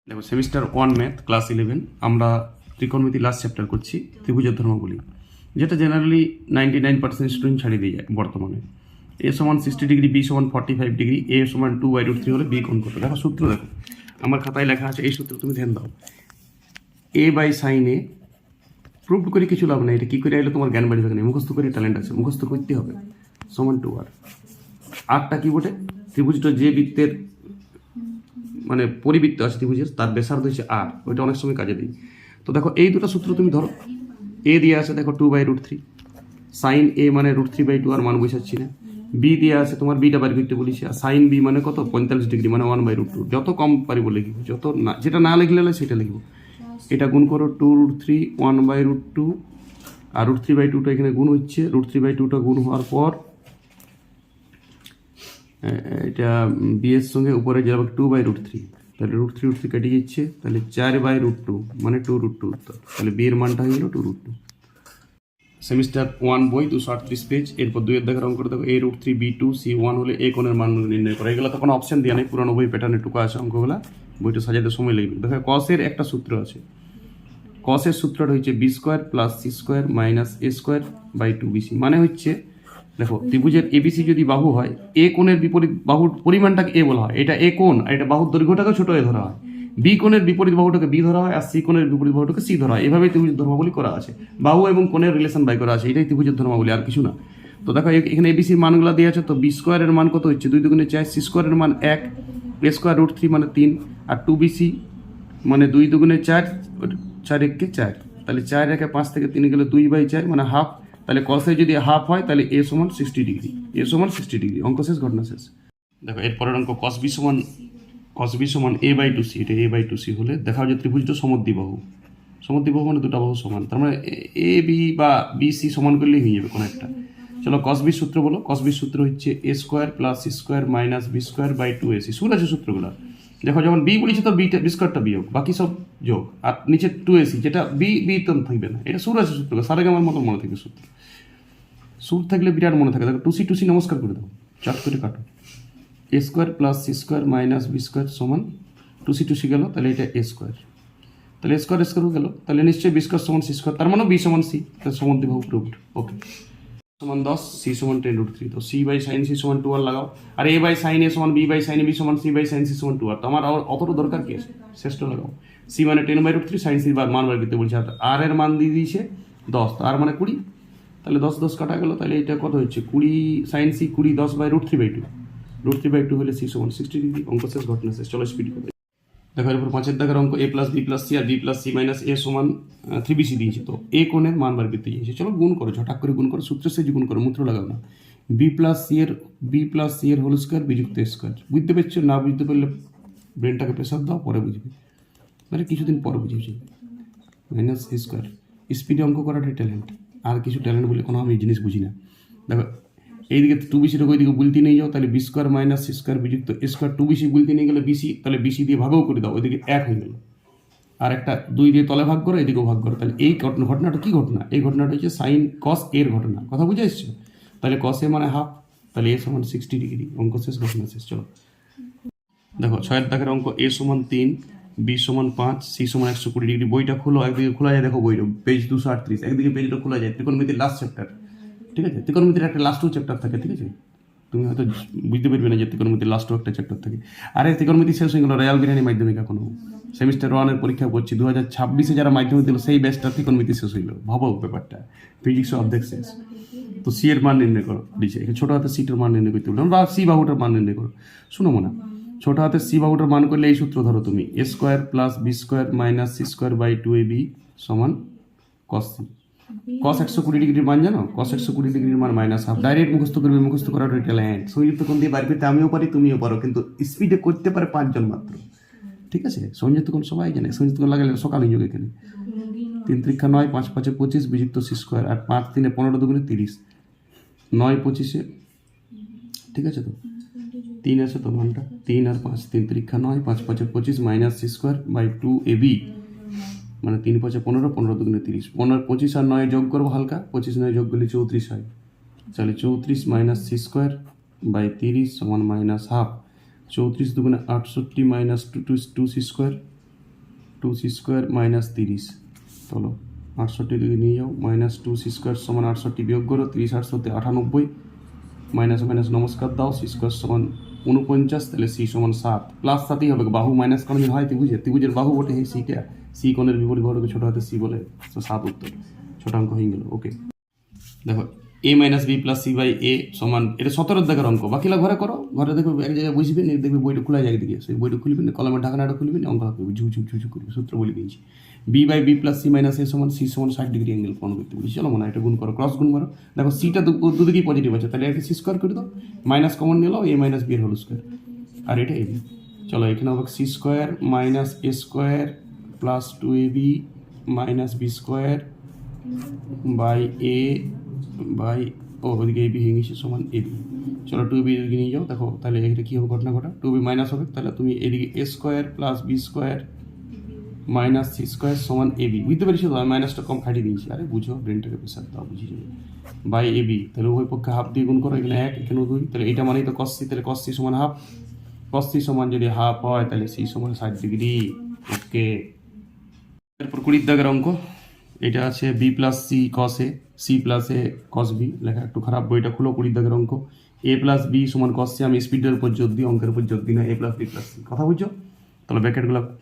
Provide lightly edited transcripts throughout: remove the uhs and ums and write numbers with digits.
দেখো semester 1 math class 11 আমরা ত্রিকোণমিতি লাস্ট চ্যাপ্টার করছি ত্রিভুজের ধর্মগুলি, যেটা জেনারেলি 99% স্টুডেন্ট ছাড়িয়ে দিয়ে যায় বর্তমানে। এ সমান 60 ডিগ্রি, বি সমান 45 ডিগ্রি, এ সমান 2/√3 হলে বি কোণ কত। দেখো সূত্র দেখো, আমার খাতায় লেখা আছে, এই সূত্র তুমি ধ্যান দাও। এ বাই সাইন এ প্রুভ করে কিছু লাভ নেই, এটা কী করে আইলে তোমার জ্ঞান বাড়ি থাকে না, মুখস্থ করে ট্যালেন্ট আছে, মুখস্থ করতে হবে। সমান 2r, আরটা কি বটে, ত্রিভুজটা যে বৃত্তের মানে পরিবৃত্ত আছে ত্রিভুজের, তার ব্যাসার্ধ হচ্ছে আর, ওইটা অনেক সময় কাজে দিই। তো দেখো এই দুটো সূত্র তুমি ধরো, এ দিয়ে আছে দেখো 2/√3, সাইন এ মানে √3/2, আর মান বসাচ্ছি না। বি দিয়ে আছে তোমার, বিটা বাড়ি করতে বলেছি, আর সাইন বি মানে কত 45 ডিগ্রি মানে 1/√2। যত কম পারিব লিখব, যত না যেটা না লিখলে সেটা লিখবো। এটা গুণ করো 2√3 1/√2, আর √3/2টা এখানে গুণ হচ্ছে, √3/2টা গুণ হওয়ার পর এটা বি এর সঙ্গে উপরে যাবে 2/√3, তাহলে √3 কেটে যাচ্ছে, তাহলে 4/√2 মানে 2√2 উত্তর। তাহলে বি এর মানটা হয়ে গেল 2√2। সেমিস্টার 1 বই 238 পেজ। এরপর 2 এর দেখার অঙ্ক করে দেখো, a √3 b2 c1 হলে এ কোণের মান নির্ণয় করে। এগুলো তো কোনো অপশন দেওয়া নেই, পুরানো বই প্যাটার্নে টুকু আছে অঙ্কগুলো, বইটা সাজাতে সময় লাগবে। দেখো কসের একটা সূত্র আছে, কসের সূত্রটা হচ্ছে B square plus C square minus A square by 2bc। মানে হচ্ছে দেখো ত্রিভুজের এবিসি যদি বাহু হয়, এ কোণের বিপরীত বাহুর পরিমাণটাকে এ বলা হয়, এটা এ কোণ, আর এটা বাহুর দৈর্ঘ্যটাকে ছোট এ ধরা হয়। বি কোণের বিপরীত বাহুটাকে বি ধরা হয়, আর সি কোণের বিপরীত বাহুটাকে সি ধরা হয়। এভাবেই ত্রিভুজের ধর্মাবলী করা আছে, বাহু এবং কোণের রিলেশন বাই করা আছে, এটাই ত্রিভুজের ধর্মাবলী, আর কিছু না। তো দেখো এখানে এবিসির মানগুলো দেওয়া আছে, তো বি স্কোয়ারের মান কত হচ্ছে 2 2 4, সি স্কোয়ারের মান 1, এ স্কোয়ার √3 মানে 3, আর 2bc মানে 2 2 4, 4 1 4, তাহলে 4 1 5 থেকে 3 গেলে 2/4 মানে হাফ। তাহলে কসে যদি হাফ হয় তাহলে এ সমান 60 ডিগ্রি, এ সমান 60 ডিগ্রি। অঙ্ক শেষ, ঘটনা শেষ। দেখো এরপরের অঙ্ক কস বি সমান a/2c। এটা a/2c হলে দেখাও যে ত্রিভুজটা সমদ্বিবাহু। সমদ্বিবাহু মানে দুটা বাহু সমান, তার মানে এ বি বা বি সি সমান করলেই হয়ে যাবে কোনো একটা। চলো কস বি সূত্র বলো। কস বি সূত্র হচ্ছে A square plus C square minus B square by 2ac। শুরু আছে সূত্রগুলো, দেখো যখন বি বলেছি তো বি স্কোয়ারটা বিয়োগ, বাকি সব যোগ, আর নিচে 2ac, যেটা বি তো থাকবে না, এটা শুরু আছে সূত্র, সারেগামার মতো মনে থাকবে সূত্র। সুর থাকলে বিরাট মনে থাকে। দেখো টুসি নমস্কার করে দাও, চাট করে কাটো। A square plus C square minus B square সমান টুসি গেল, তাহলে এটা এ স্কোয়ার, তাহলে এ স্কোয়ার গেল, তাহলে নিশ্চয়ই বি স্কোয়ার সমান সি স্কোয়ার, তার মানে বি সমান সি, তাহলে সমদ্বিবাহু প্রুভড। ওকে, সমান 10, সি সমান 10√3, তো সি বাই সাইন সি সমান 2r লাগাও, আর এ বাই সাইন এ সমান বি বাই সাইন বি সমান সি বাই সাইন সি সমান 2r। তো আমার অতটা দরকার কি আছে, শেষটা লাগাও। সি মানে 10/√3, সাইন সি মান বার করতে বলছে, আর এর মান দিয়ে দিয়েছে 10, তো আর মানে 20, তাহলে 10 10 কাটা গেল, তাহলে এটা কত হচ্ছে 20 সাইন সি 20 10/√3/2, √3/2 হলে সি সমান 60 ডিগ্রি। অঙ্ক শেষ, ঘটনা শেষ। চলো স্পিড করে দেখো। এরপর 5 এর দাগের অঙ্ক, এ plus B plus C R B plus C minus A সমান 3bc দিয়েছে, তো এ কোণের মান বার করতে দিয়েছে। চলো গুণ করো, ঝটাক করে গুণ করো, সূত্রের সাহায্যে গুণ করো, মূত্র লাগাও না। বি প্লাস সি এর হোল স্কোয়ার বিযুক্ত এ স্কোয়ার। বুঝতে পারছো? না বুঝতে পারলে ব্রেনটাকে প্রেসার দাও, পরে বুঝবে, মানে কিছুদিন পরে বুঝেছি। Minus A square. স্পিডে অঙ্ক করাটাই ট্যালেন্ট, আর কিছু ট্যালেন্ট বলে কোনো আমি জিনিস বুঝি না। দেখো এইদিকে 2bcটাকে ওইদিকে বলতে নিয়ে যাও, তাহলে B square minus C square বিযুক্ত এ স্কোয়ার। 2bc বলতে নিয়ে গেলে বিসি, তাহলে বিসি দিয়ে ভাগও করে দাও, ওইদিকে 1 হয়ে গেল, আর একটা 2 দিয়ে তলে ভাগ করো, এদিকেও ভাগ করো। তাহলে এই ঘটনাটা কি ঘটনা, এই ঘটনাটা হচ্ছে সাইন কস এর ঘটনা, কথা বুঝে এসছো? তাহলে কস এ মানে হাফ, তাহলে এ সমান 60 ডিগ্রি। অঙ্ক শেষ, ঘটনা শেষ। চলো দেখো 6 এর দাগের অঙ্ক, এ সমান 3, বি সমান 5, সি সমান 120 ডিগ্রি। বইটা খোলো, একদিকে খোলা যায়, দেখো বইটা পেজ 238, একদিকে পেজটা খোলা যায়, ত্রিকোণমিতির লাস্ট চ্যাপ্টার, ঠিক আছে? ত্রিকোণমিতির একটা লাস্টও চ্যাপ্টার থাকে, ঠিক আছে? তুমি হয়তো বুঝতে পারবে না যে ত্রিকোণমিতির লাস্টও একটা চ্যাপ্টার থাকে। আরে ত্রিকোণমিতি শেষ হয়ে গেল, রয়্যাল বিরিয়ানি মাধ্যমিক এখনো সেমিস্টার 1-এর পরীক্ষা করছি, 2026-এ যারা মাধ্যমিক দিল সেই ব্যাচটা ত্রিকোণমিতি শেষ হইল। ভাবো ব্যাপারটা, ফিজিক্স অর্ধেক শেষ। তো সি এর মান নির্ণয় করো, দিচ্ছে ছোটো হাতে সিটের মান নির্ণয় করতে বললাম, বা সি বাহুটার মান নির্ণয় করো। শুনো মনে, ছোটো হাতে সি বাহুটার মান করলে এই সূত্র ধরো তুমি, A square plus B square minus C square by 2ab সমান কস সি। কস 120 ডিগ্রির মান জানো? কস 120 ডিগ্রির মান মাইনাস হাফ। ডাইরেক্ট মুখস্থ করবে, মুখস্থ করার ট্যালেন্ট। সংযুক্ত কোণ দিয়ে বার করতে আমিও পারি, তুমিও পারো, কিন্তু স্পিডে করতে পারে 5 জন মাত্র, ঠিক আছে? সংযুক্ত কোণ সবাই জানে, সংযুক্ত কোণ লাগালে সকালে যোগ, এখানে 3 3 9, 5 5 25 বিযুক্ত সি স্কোয়ার, আর 5 3 15 2 30, 9 25, ঠিক আছে? তো 3 আছে তো মানটা, 3 আর 5, 3 3 9, 5 5 25 minus C square by 2ab, মানে 3 5 15, 15 2 30, 15 25 আর 9 যোগ করবো হালকা, 25 9 যোগ করলে 34 হয়, তাহলে 34 মাইনাস সি স্কোয়ার বাই 30 সমান minus half. 34 2 68 minus 2 C square, 2c² minus 30, চলো 68 দিকে নিয়ে যাও, মাইনাস 2c² সমান 68 বিয়োগ করো, 30 8 98, মাইনাস মাইনাস নমস্কার দাও, c² সমান 49, তাহলে c সমান 7, প্লাস 7ই হবে, বাহু মাইনাস কোনো দিন হয় ত্রিভুজের বাহু বটে এই সিটা, সি কোণের বিপরীত বাহুকে ছোট হাতে সি বলে, তো 7 উত্তর, ছোট অঙ্ক হয়ে গেল। ওকে, দেখো a minus B plus C by A সমান, এটা 17 দাগের অঙ্ক, বাকিলা ঘরে করো, ঘরে দেখো এক জায়গায় বুঝবেন, দেখবে বইটা খোলা যায় একদিকে, সেই বইটা খুলবেন, কলমের ঢাকনাটা খুলবেন, অঙ্ক হবে ঝুঝু করবে, সূত্র বলে দিয়েছি। B by B plus C minus A সমান সি সমান 60 ডিগ্রি অ্যাঙ্গেল প্রমাণ করতে বলেছি। চলো মনে হয় এটা গুণ করো, ক্রস গুণ করো, দেখো সিটা দুদিকেই পজিটিভ আছে, তাহলে একটা c² করে দাও, মাইনাস কমন নিল a মাইনাস বি এর হোল স্কোয়ার, আর এটা ab। চলো এখানে হবে c² minus a² plus 2ab minus b² by A by, ও ওদিকে এবি হয়ে গেছে সমান এবি। চলো 2b এদিকে নিয়ে যাও, দেখো তাহলে এটা কী হবে, ঘটনা ঘটা 2b মাইনাস হবে, তাহলে তুমি এদিকে a² plus b² minus c² সমান এবি, বুঝতে পেরেছি তো, আমি মাইনাসটা কম খাটিয়ে দিয়েছি, আরে বুঝো, ব্রেনটাকে প্রেসার দাও, বুঝিয়ে যাবে, বাই এবি, তাহলে উভয় পক্ষে হাফ দিয়ে গুণ করো, এখানে 1 এখানে 2, তাহলে এটা মানেই তো cos c, তাহলে cos c সমান হাফ, cos c সমান যদি হাফ হয় তাহলে c সমান 60 ডিগ্রি। ওকে, এরপর 20 দাগের অঙ্ক, এটা আছে B plus C cos A, C plus A cos B, লেখা একটু খারাপ, বইটা খুলো, 20 দাগের অঙ্ক, এ প্লাস বি সমান কস সি, আমি স্পিডের উপর জোর দিই, অঙ্কের উপর জোর দিই না, এ প্লাস বি প্লাস সি, কথা বুঝছো? তাহলে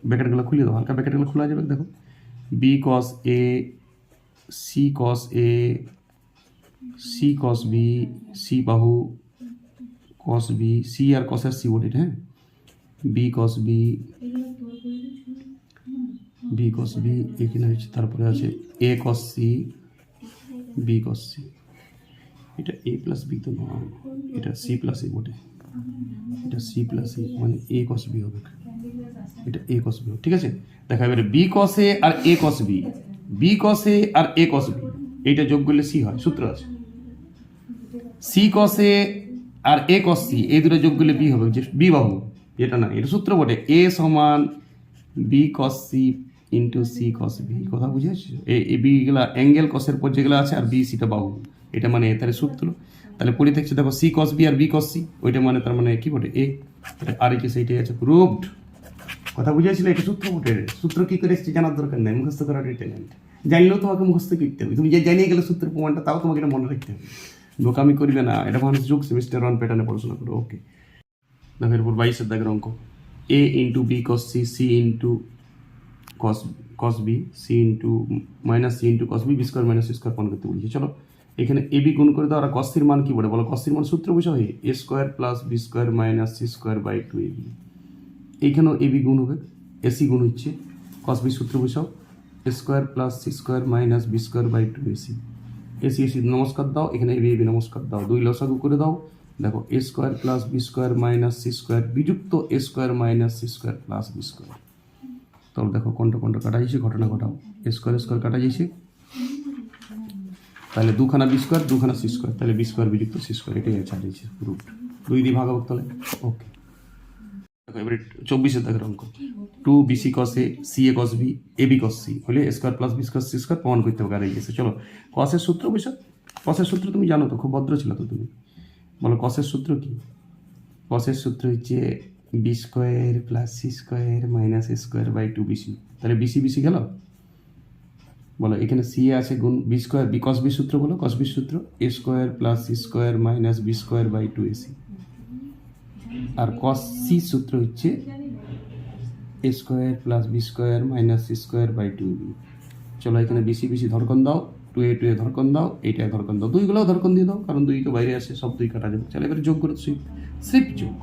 ব্র্যাকেটগুলো খুলে দাও, হালকা ব্র্যাকেটগুলো খোলা যাবে, দেখো B cos A, C cos A, C cos B, C বাহু কস বি, সি আর কসের সি বটে, হ্যাঁ, B cos B, B cos B এখানে হচ্ছে, তারপরে আছে A cos C, B cos C, এটা এ প্লাস বি তো নয়, এটা সি প্লাস এ বটে, এটা সি প্লাস এ মানে এ কস বি হবে, এটা এ কস বি, ঠিক আছে। দেখা এবারে বি কস এ আর এ কস বি, বি কস এ আর এ কস বি, এইটা যোগ করলে সি হয়, সূত্র আছে, সি কস এ আর এ কস সি, এই দুটো যোগ করলে বি হবে, যে বি বাহু, এটা না, এটা সূত্র বটে, এ সমান B cos C into C cos B, কথা বুঝেছি, এ বি গুলা অ্যাঙ্গেল কসের পর যেগুলো আছে, আর বি সিটা বাহু, এটা মানে তাহলে সূত্র, তাহলে পড়ে থাকছে দেখো সি কস বি আর বি কস সি, ওইটা মানে তার মানে কি বটে এ, আর এই যে সেইটাই আছে প্রুভড, কথা বুঝেছিল, এটা সূত্র বটে, সূত্র কি করে এসছে জানার দরকার নেই, মুখস্থ করার ট্যালেন্ট, জানলেও তোমাকে মুখস্থ করতে হবে, তুমি যে জানিয়ে গেলে সূত্রের প্রমাণটা, তাও তোমাকে এটা মনে রাখতে হবে, বোকামি করবে না, এটা মানুষ যোগ সেমিস্টার 1 প্যাটার্নে পড়াশোনা করো। ওকে, দেখো এরপর 22 দাগের অঙ্ক, a into b cos c, c into cos B, c into minus c into cos B, b square minus C square প্রমাণ করতে বলেছি। চলো এখানে এ বি গুণ করে দাও, আর কস সির মান কি বলে বলো, কস সির মান সূত্র বসে হয় a² plus b² minus c² by 2ab, এইখানেও এ বি গুণ হবে, এসি গুণ হচ্ছে কস বি, সূত্র বসাও a² plus c² minus b² by 2ac, AC AC নমস্কার দাও, এখানে এ বি নমস্কার দাও, 2 লসাগু করে দাও, দেখো a² plus b² minus c² বিযুক্ত a² minus c² plus b², তবে দেখো কোনটা কোনটা কাটা যাচ্ছে, ঘটনা ঘটাও, স্কোয়ার কাটা যাচ্ছে, তাহলে দুখানা বি স্কোয়ার, দুখানা সি স্কোয়ার, তাহলে বি স্কোয়ার বিযুক্ত সি স্কোয়ার, এটাই ছাড়িয়েছে রুট, 2 দিয়ে ভাগ হবে, তাহলে ওকে। দেখো এবারে 24 দাগের অঙ্ক, 2 BC cos A, C A cos B, A B cos C হলে square plus B square C square প্রমাণ করতে হবে, আর এই গেছে। চলো কসের সূত্র বসে, কসের সূত্র তুমি জানো তো, খুব ভদ্র ছিল তো তুমি, বলো কসের সূত্র কি, কসের সূত্র হচ্ছে b² plus c² minus a² by 2bc, তাহলে বিসি বিসি গেল, বলো এখানে সি আছে গুণ b² বি কস বি সূত্র, বলো কস বি সূত্র a² plus c² minus b² by 2ac, আর কস সি সূত্র হচ্ছে a² plus b² minus c² by 2b। চলো এখানে বিসি বিসি ধরকন দাও, 2a 2a ধরকন দাও, এইটাই ধরকন দাও, দুইগুলোও ধরকন দিয়ে দাও, কারণ 2 তো বাইরে আসে, সব 2 কাটা যাবে। চলো এবারে যোগ করে সিপ যোগ,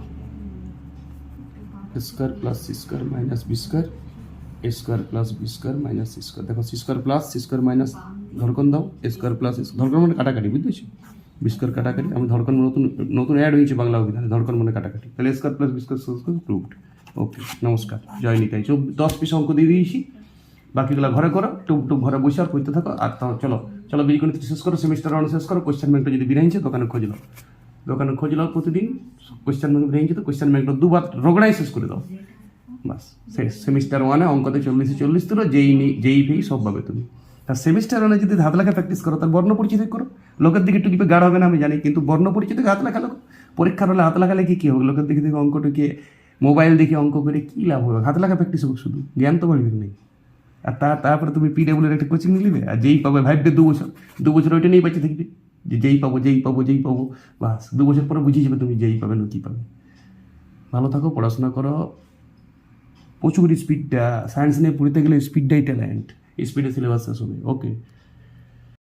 a² plus c² minus b² a² plus b² minus c², দেখো c² প্লাস c² মাইনাস ধরকন দাও, a² প্লাস ধরকন মানে কাটাকাটি, বুঝতেছি b² কাটাকাটি, আমি ধরকন নতুন নতুন অ্যাড হয়েছে বাংলা অভিধানে, ধরকন মানে কাটাকাটি, তাহলে a² প্লাস b² প্রুভড। ওকে, নমস্কার, জয় নিতাই। 10 পিস অঙ্ক দিয়ে দিয়েছি, বাকিগুলো ঘরে করো, টুক ঘরে বসে আর করতে থাকো, আর চলো চলো বীজগণিত শেষ করো, সেমিস্টার 1 শেষ করো, কোয়েশ্চেন ব্যাংকটা যদি বিরাইছে দোকানে খোঁজ নাও প্রতিদিন, কোয়েশ্চেন ব্যাংক বিরাইছে তো কোয়েশ্চেন ব্যাংকটা 2 বার রগড়াই শেষ করে দাও, বাস শেষ। সেমিস্টার 1 অঙ্কতে 40 তুলো, যেই সব পাবে তুমি। আর সেমিস্টার 1 যদি হাত লেখা প্র্যাকটিস করো, তার বর্ণ পরিচিত করো, লোকের দিকে টুকিপে গাঢ় হবে না আমি জানি, কিন্তু বর্ণ পরিচিত হাত লেখা লেখো, পরীক্ষার হলে হাত লেখালে কি হবে, লোকের দিকে অঙ্ক টুকিয়ে মোবাইল দেখে অঙ্ক করে কী লাভ হবে? হাতে লাগা প্র্যাকটিস হোক, শুধু জ্ঞান তো বাড়বে নেই। আর তারপরে তুমি পিডাব্লিউর একটা কোচিং নিবে, আর যেই পাবে ভাববে 2 বছর ওইটা নিয়ে বেঁচে থাকবে, যে যেই পাবো, বাস 2 বছর পরে বুঝিয়ে যাবে তুমি যেই পাবে না কী পাবে। ভালো থাকো, পড়াশোনা করো, প্রচুর স্পিডটা, সায়েন্স নিয়ে পড়তে গেলে স্পিডটাই ট্যালেন্ট, স্পিডে সিলেবাস শেষ হবে। ওকে।